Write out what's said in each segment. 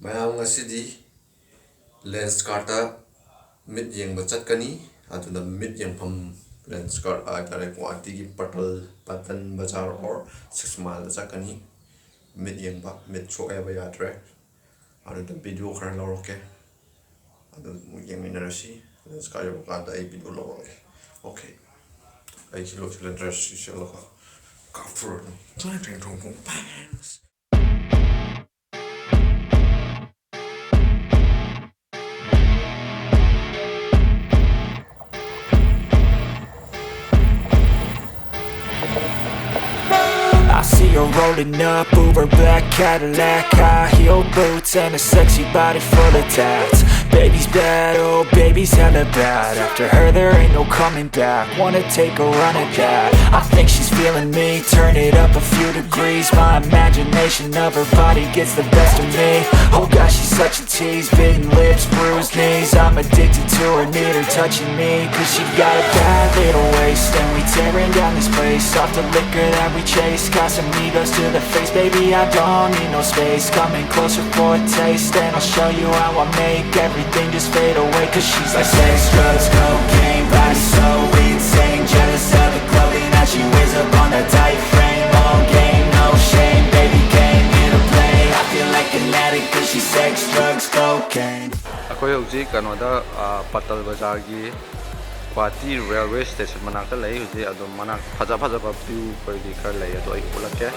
mayam ngasidi lens karta mid yengba chatkani aduna mid yengpham lens card tare guwahati gi patan bazar or 6 mile chakani mid yengba mid show eba yadre aduna video khara loroke adu yengminarasi lens card yo kada ai video loroke okay ai kilo dress shelo kafur tang tang tong bangs. I see her rolling up, Uber black Cadillac, high heel boots and a sexy body full of tats. Baby's bad, oh baby's hella bad. After her there ain't no coming back. Wanna take a run at that. I think she's feeling me, turn it up a few degrees. My imagination of her body gets the best of me. Oh gosh, she's such a tease, bitten lips, bruised knees. I'm addicted to her, need her touching me, cause she got a bad little waist. And we tearing down this place, off the liquor that we chase. Got some egos to the face, baby, I don't need no space. Coming closer for a taste, and I'll show you how I make everything just fade away. Cause she's like sex, drugs, cocaine, body so insane. Jealous of the clothing that she wears up on that tight frame. All game, no shame, baby came here to play. I feel like an addict cause she's sex, drugs, cocaine. Akoy hujik kanoda Patal Bazar gi Guwahati railway station manakta lay hujik ado manak phaja view pardi khar lay ado ai ulake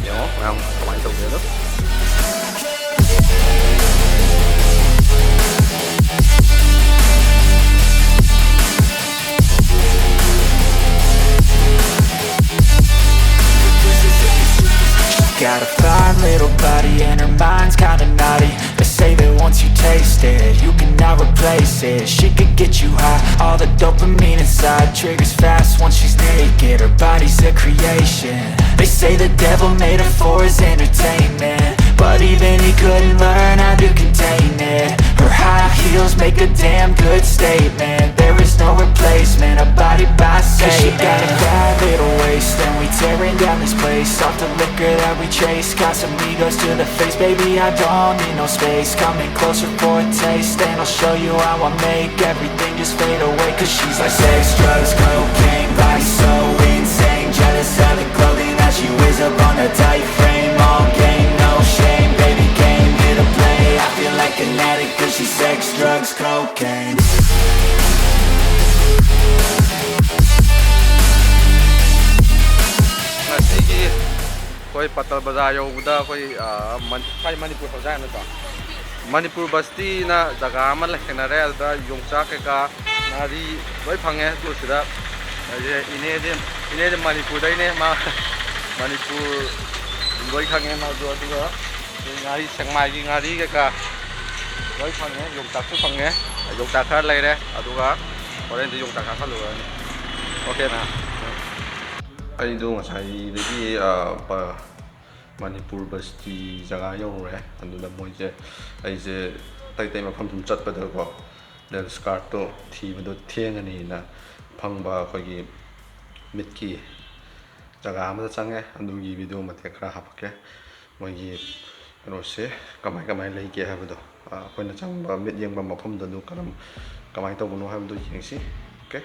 yo mayam kamai tawde do. Got a fine little body and her mind's kinda naughty. They say that once you taste it, you cannot replace it. She could get you high, all the dopamine inside triggers fast once she's naked. Her body's a creation. They say the devil made her for his entertainment, but even he couldn't learn how to contain it. Her high heels make a damn good statement. There is no replacement, a body by Satan. Cause she got a bad little waist, and we tearing down this place, off the liquor that we chase. Got some egos to the face, baby, I don't need no space. Coming closer for a taste, and I'll show you how I make everything just fade away. Cause she's like sex, drugs, cocaine, body so insane. Jealous of the clothing that she wears up on her tight frame. All game, no shame, baby came here to play. I feel like an addict cause she's sex, drugs, cocaine. Ngasigi koi Patal Bazar yo uda koi Manipur Bazar na to Manipur basti na jaga ama lekhnare alda yongcha ka nari loi phange tu sida ine de Manipur dai ne ma Manipur loi khange ma do aduga ngari sengmai gi ngari ka loi phange yongcha su phange yongcha khar lai re aduga oren de yongcha khar lu okay na ai do ngasai de Manipur basti jaga yore anduna moije aije tai mafam thum chatpada ko lens card to thibado thengani na phangba khogi mitki jaga ma change andugi video mate khara hapke moigi rose kamai leike habado akoina changba mit yengba mafam da du karam kamai tawno habdo yengsi okay.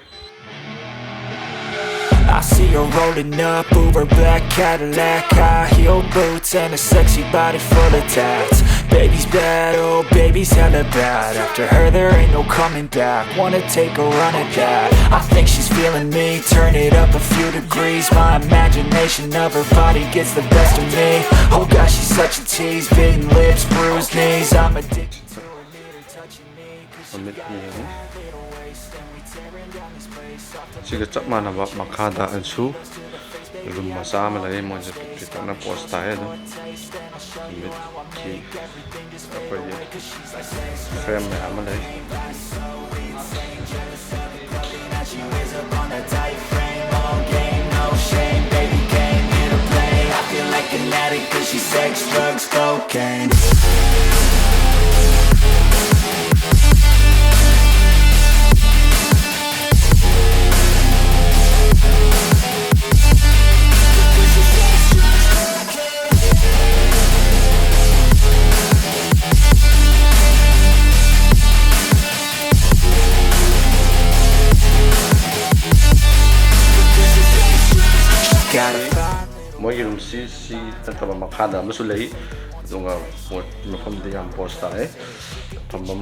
I see her rolling up, Uber black Cadillac, high heel boots and a sexy body full of tats. Baby's bad, oh baby's hella bad. After her there ain't no coming back. Wanna take a run at that. I think she's feeling me, turn it up a few degrees. My imagination of her body gets the best of me. Oh gosh, she's such a tease, bitten lips, bruised knees. I'm addicted to her, need her touching me, cause she got a bad little waist. And we tearing down this place, off the Siga chap mana ba makada ansu room masa ma lagi mo je pita na post ta hai do mit ki apa ye frame me ama lagi cause she's sex, drugs, cocaine. ꯁꯤ ꯅꯠꯇꯕ ꯃꯈꯥꯗ ꯑꯃꯁꯨ ꯂꯩ ꯑꯗꯨꯒ ꯄꯣꯠ ꯃꯐꯝꯗꯤ ꯌꯥꯝ ꯄꯣꯁ ꯇꯥꯏ ꯐꯝꯐꯝ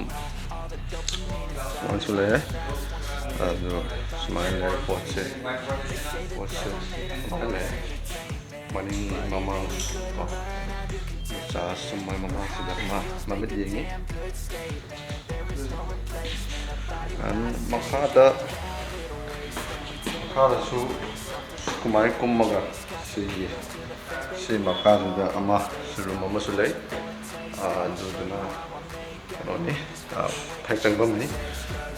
ꯑꯃꯁꯨ ꯂꯩ ꯑꯗꯨ ꯁꯨꯃꯥꯏꯅ ꯂꯩ ꯄꯣꯠꯁꯦ ꯁꯨꯃꯥꯏꯅ ꯂꯩ maning mamang sa sumay mamang sila mamit yengi and makada su kumai kumaga si makada da ama suru mama sulay do na ano ni paitang bam ni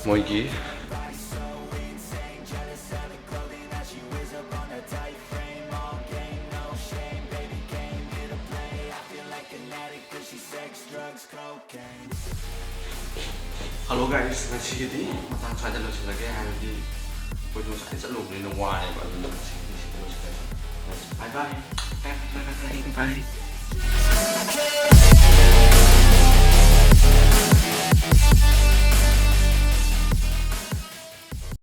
moigi Hello guys, ngasiꯒꯤꯗꯤ ꯃꯇꯥꯡ ꯁ꯭ꯋꯥꯏꯗ ꯂꯣꯏꯁꯤꯜꯂꯒꯦ ꯍꯥꯏꯕꯗꯤ ꯑꯩꯈꯣꯏꯁꯨ ꯉꯁꯥꯏ ꯆꯠꯂꯨꯕꯅꯤꯅ ꯋꯥꯏꯑꯦꯕ ꯑꯗꯨꯅ ꯉꯁꯤꯒꯤꯗꯤ ꯁꯤꯗ ꯂꯣꯏꯁꯤꯜꯂꯒꯦ. Bye bye.